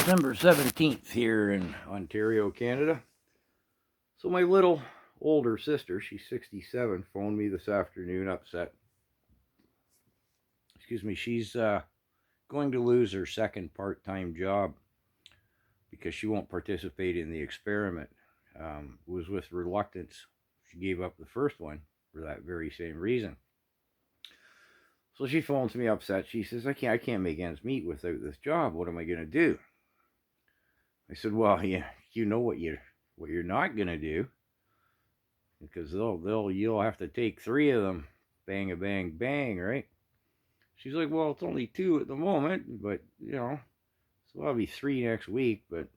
December 17th here in Ontario, Canada. So my little older sister, she's 67, phoned me this afternoon upset. Excuse me, she's going to lose her second part-time job because she won't participate in the experiment. It was with reluctance. She gave up the first one for that very same reason. So she phones me upset. She says, I can't make ends meet without this job. What am I going to do? I said, well, you know what you're not going to do, because you'll have to take 3 of them, bang a bang bang, right? She's like, well, it's only 2 at the moment, but so I'll be 3 next week. But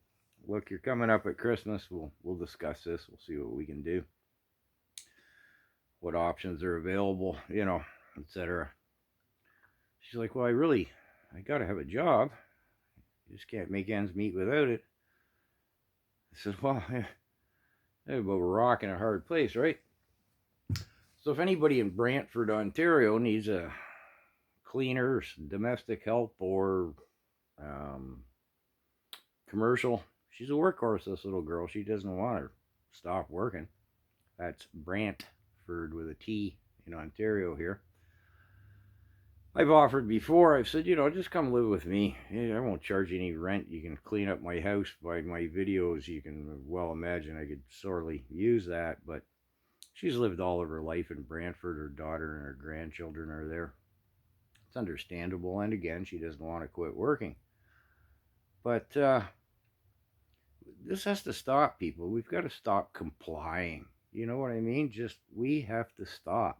look, you're coming up at Christmas. We'll discuss this. We'll see what we can do, what options are available, etc. She's like, well, I gotta have a job. You just can't make ends meet without it. I said, well, but we're rocking a hard place, right? So if anybody in Brantford, Ontario needs a cleaner, domestic help, or commercial, she's a workhorse, this little girl. She doesn't want to stop working. That's Brantford with a T in Ontario here. I've offered before. I've said, just come live with me. I won't charge you any rent. You can clean up my house by my videos. You can well imagine I could sorely use that. But she's lived all of her life in Brantford. Her daughter and her grandchildren are there. It's understandable. And again, she doesn't want to quit working. But this has to stop, people. We've got to stop complying. You know what I mean? We have to stop.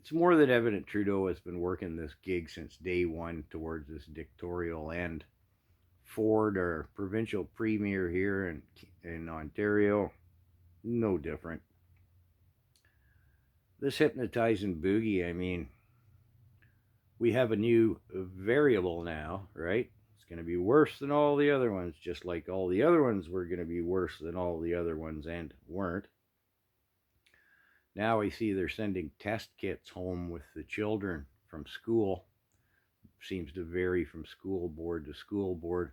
It's more than evident Trudeau has been working this gig since day one towards this dictatorial end. Ford, our provincial premier here in Ontario, no different. This hypnotizing boogie, I mean, we have a new variable now, right? It's going to be worse than all the other ones, just like all the other ones were going to be worse than all the other ones and weren't. Now I see they're sending test kits home with the children from school. Seems to vary from school board to school board.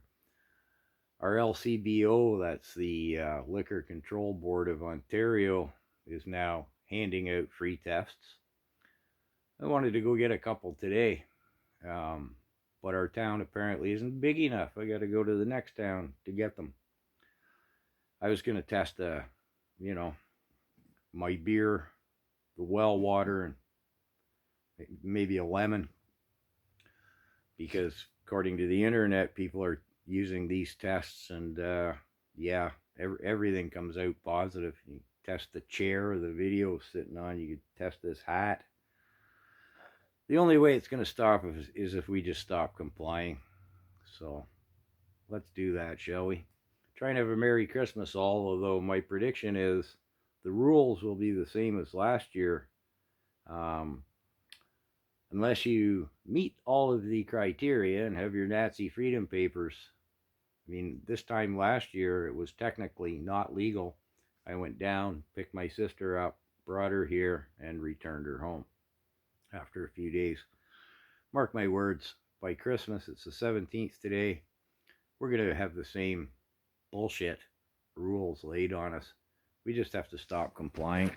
Our LCBO, that's the Liquor Control Board of Ontario, is now handing out free tests. I wanted to go get a couple today, but our town apparently isn't big enough. I got to go to the next town to get them. I was going to test, my beer, the well water, and maybe a lemon, because according to the internet, people are using these tests, and everything comes out positive. You test the chair the video sitting on, you could test this hat. The only way it's going to stop is if we just stop complying. So let's do that, shall we? Try and have a Merry Christmas all, although my prediction is the rules will be the same as last year, unless you meet all of the criteria and have your Nazi freedom papers. I mean, this time last year, it was technically not legal. I went down, picked my sister up, brought her here, and returned her home after a few days. Mark my words, by Christmas, it's the 17th today, we're going to have the same bullshit rules laid on us. We just have to stop complying.